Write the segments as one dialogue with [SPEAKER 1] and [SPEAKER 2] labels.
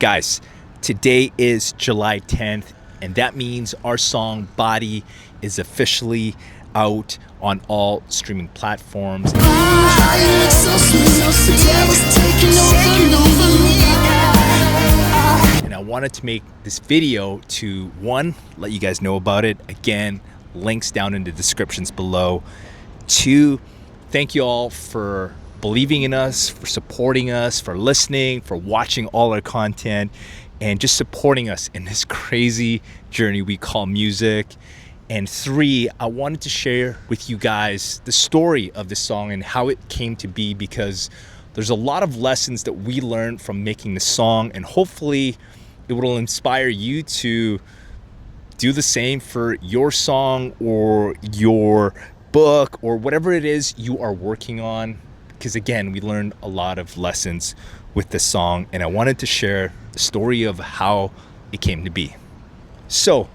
[SPEAKER 1] Guys, today is July 10th, and that means our song Body is officially out on all streaming platforms. And I wanted to make this video to, one, let you guys know about it. Again, links down in the descriptions below. Two, thank you all for believing in us, for supporting us, for listening, for watching all our content, and just supporting us in this crazy journey we call music. And three, I wanted to share with you guys the story of this song and how it came to be, because there's a lot of lessons that we learned from making the song, and hopefully it will inspire you to do the same for your song or your book or whatever it is you are working on. Because again, we learned a lot of lessons with this song, and I wanted to share the story of how it came to be. So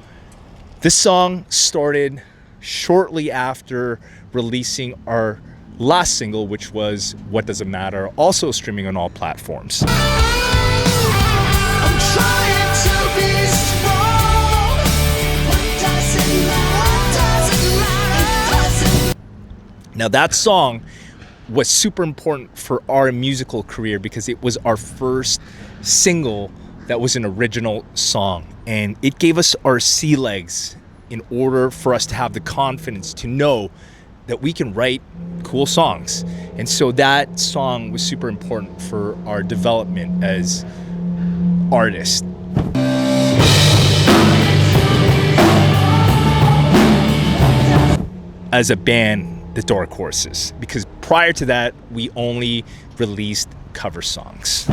[SPEAKER 1] this song started shortly after releasing our last single, which was What Does It Matter, also streaming on all platforms. I'm trying to be strong. What does it matter? Now that song was super important for our musical career because it was our first single that was an original song, and it gave us our sea legs in order for us to have the confidence to know that we can write cool songs. And so that song was super important for our development as artists. As a band, the Dark Horses, because prior to that we only released cover songs.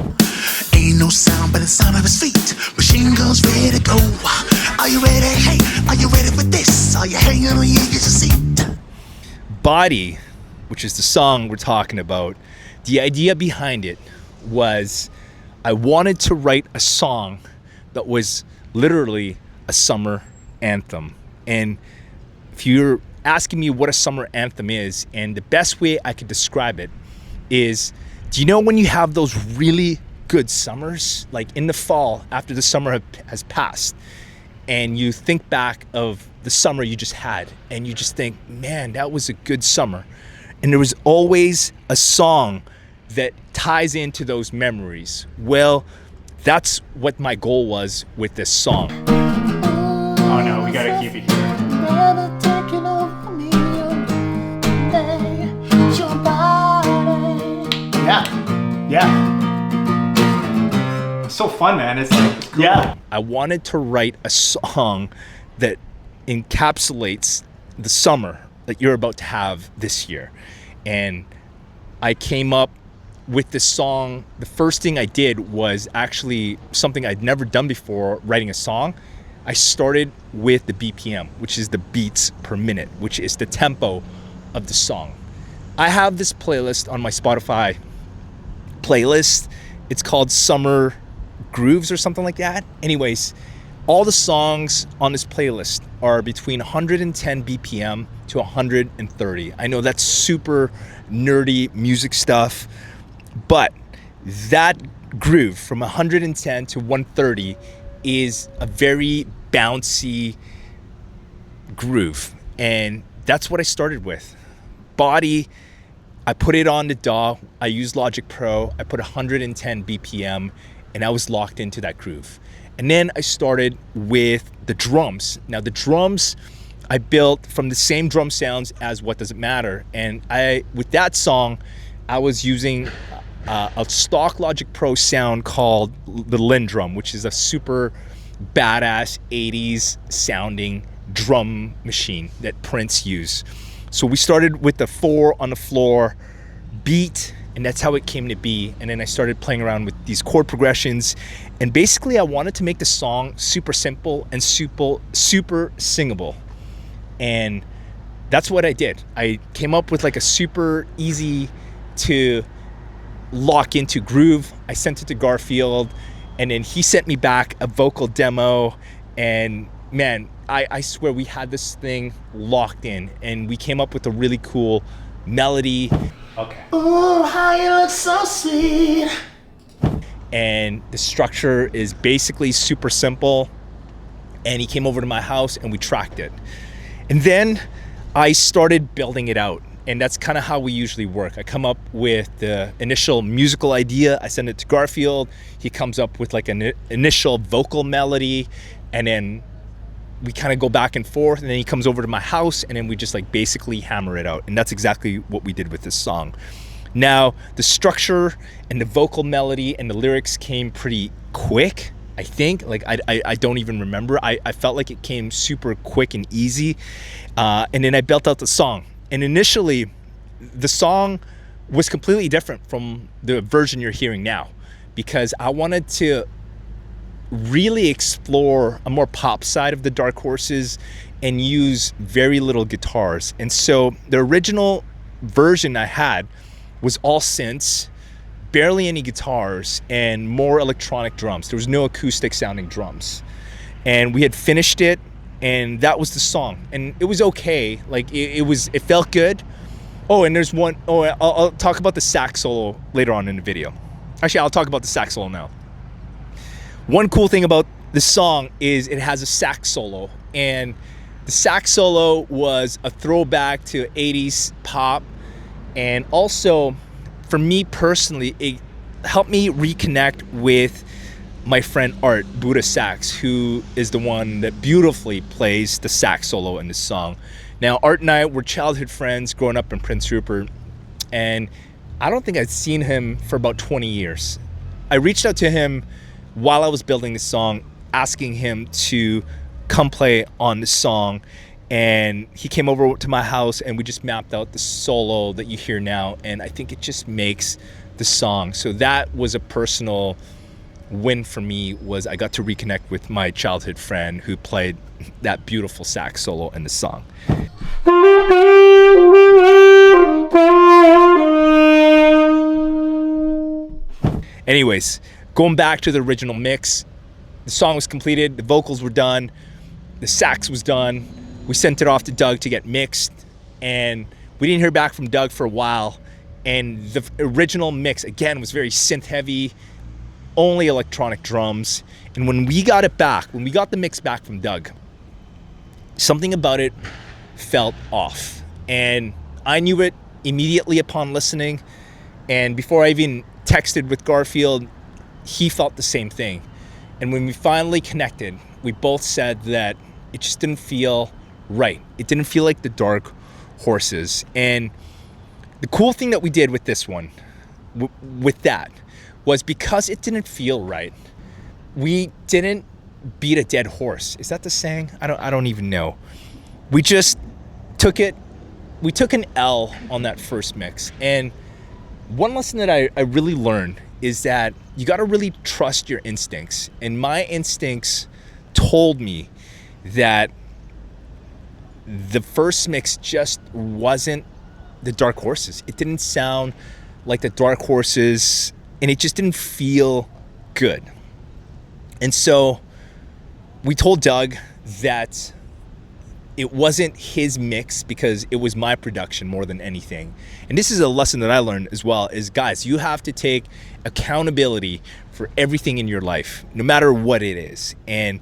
[SPEAKER 2] Ain't no sound but the sound of his feet. Machine guns ready to go. Are you ready? Hey, are you ready for this? Are you hanging on your seat?
[SPEAKER 1] Body, which is the song we're talking about, the idea behind it was I wanted to write a song that was literally a summer anthem. And if you're asking me what a summer anthem is, and the best way I could describe it is, do you know when you have those really good summers, like in the fall after the summer has passed, and you think back of the summer you just had and you just think, man, that was a good summer, and there was always a song that ties into those memories? Well, that's what my goal was with this song. Oh no, we gotta keep it here. Yeah. It's so fun, man. It's cool. Yeah. I wanted to write a song that encapsulates the summer that you're about to have this year. And I came up with this song. The first thing I did was actually something I'd never done before, writing a song. I started with the BPM, which is the beats per minute, which is the tempo of the song. I have this playlist on my Spotify playlist. It's called Summer Grooves or something like that. Anyways, all the songs on this playlist are between 110 BPM to 130. I know that's super nerdy music stuff, but that groove from 110 to 130 is a very bouncy groove, and that's what I started with. Body, I put it on the DAW, I used Logic Pro, I put 110 BPM, and I was locked into that groove. And then I started with the drums. Now the drums I built from the same drum sounds as What Does It Matter, and with that song, I was using a stock Logic Pro sound called the Lindrum, which is a super badass 80s sounding drum machine that Prince used. So we started with the 4 on the floor beat, and that's how it came to be. And then I started playing around with these chord progressions, and basically I wanted to make the song super simple and super singable. And that's what I did. I came up with like a super easy to lock into groove. I sent it to Garfield, and then he sent me back a vocal demo, and man, I swear we had this thing locked in, and we came up with a really cool melody. Okay. Oh, how you look so sweet. and the structure is basically super simple. And he came over to my house and we tracked it. And then I started building it out. And that's kind of how we usually work. I come up with the initial musical idea. I send it to Garfield. He comes up with like an initial vocal melody. And then we kind of go back and forth. And then he comes over to my house. And then we just like basically hammer it out. And that's exactly what we did with this song. Now, the structure and the vocal melody and the lyrics came pretty quick, I think. Like, I don't even remember. I felt like it came super quick and easy. And then I built out the song. And initially, the song was completely different from the version you're hearing now, because I wanted to really explore a more pop side of the Dark Horses and use very little guitars. And so the original version I had was all synths, barely any guitars, and more electronic drums. There was no acoustic sounding drums. And we had finished it, and that was the song. And it was okay. Like it felt good. Oh, and there's one. Oh, I'll talk about the sax solo later on in the video. Actually, I'll talk about the sax solo now. One cool thing about this song is it has a sax solo, and the sax solo was a throwback to 80s pop. And also, for me personally, it helped me reconnect with my friend Art, Buddha Sax, who is the one that beautifully plays the sax solo in this song. Now, Art and I were childhood friends growing up in Prince Rupert, and I don't think I'd seen him for about 20 years. I reached out to him while I was building this song, asking him to come play on the song, and he came over to my house and we just mapped out the solo that you hear now, and I think it just makes the song. So that was a personal win for me, was I got to reconnect with my childhood friend who played that beautiful sax solo in the song. Anyways, going back to the original mix, the song was completed, the vocals were done, the sax was done. We sent it off to Doug to get mixed, and we didn't hear back from Doug for a while. And the original mix, again, was very synth heavy, only electronic drums. And when we got it back, when we got the mix back from Doug, something about it felt off. And I knew it immediately upon listening. And before I even texted with Garfield, he felt the same thing. And when we finally connected, we both said that it just didn't feel right. It didn't feel like the Dark Horses. And the cool thing that we did with this one, with that, was because it didn't feel right, we didn't beat a dead horse. Is that the saying? I don't even know. We just took it. We took an L on that first mix. And one lesson that I really learned is that you got to really trust your instincts. And my instincts told me that the first mix just wasn't the Dark Horses. It didn't sound like the Dark Horses, and it just didn't feel good. And so we told Doug that it wasn't his mix because it was my production more than anything. And this is a lesson that I learned as well, is guys, you have to take accountability for everything in your life, no matter what it is. And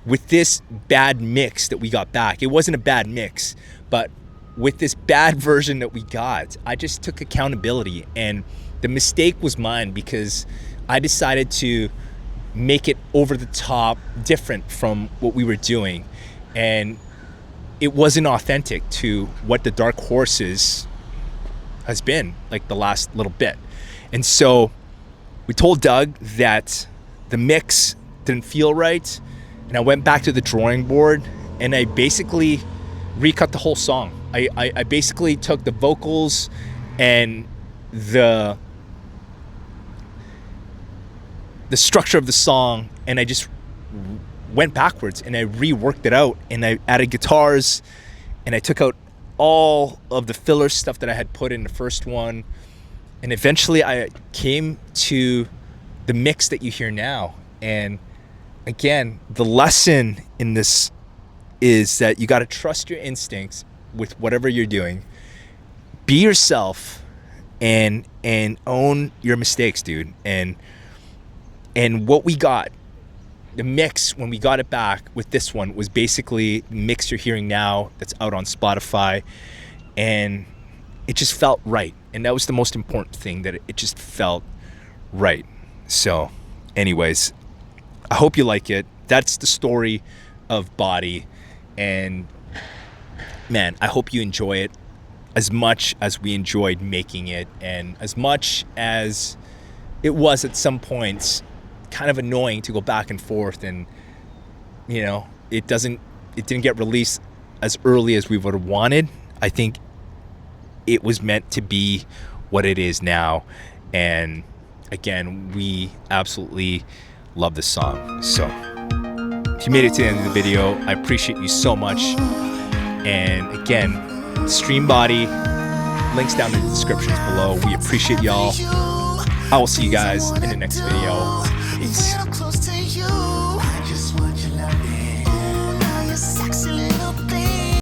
[SPEAKER 1] with this bad mix that we got back, it wasn't a bad mix, but with this bad version that we got, I just took accountability, and the mistake was mine because I decided to make it over the top, different from what we were doing. And it wasn't authentic to what the Dark Horses has been like the last little bit. And so we told Doug that the mix didn't feel right, and I went back to the drawing board and I basically recut the whole song. I basically took the vocals and the structure of the song, and I just went backwards and I reworked it out, and I added guitars, and I took out all of the filler stuff that I had put in the first one, and eventually I came to the mix that you hear now. And again, the lesson in this is that you got to trust your instincts with whatever you're doing. Be yourself and own your mistakes, dude. And And what we got, the mix when we got it back with this one, was basically the mix you're hearing now that's out on Spotify. And it just felt right. And that was the most important thing, that it just felt right. So anyways, I hope you like it. That's the story of Body. And man, I hope you enjoy it as much as we enjoyed making it, and as much as it was at some points kind of annoying to go back and forth, and you know, it didn't get released as early as we would have wanted. I think it was meant to be what it is now, and again, we absolutely love the song. So if you made it to the end of the video, I appreciate you so much. And again, stream Body, links down in the descriptions below. We appreciate y'all. I will see you guys in the next video. Peace.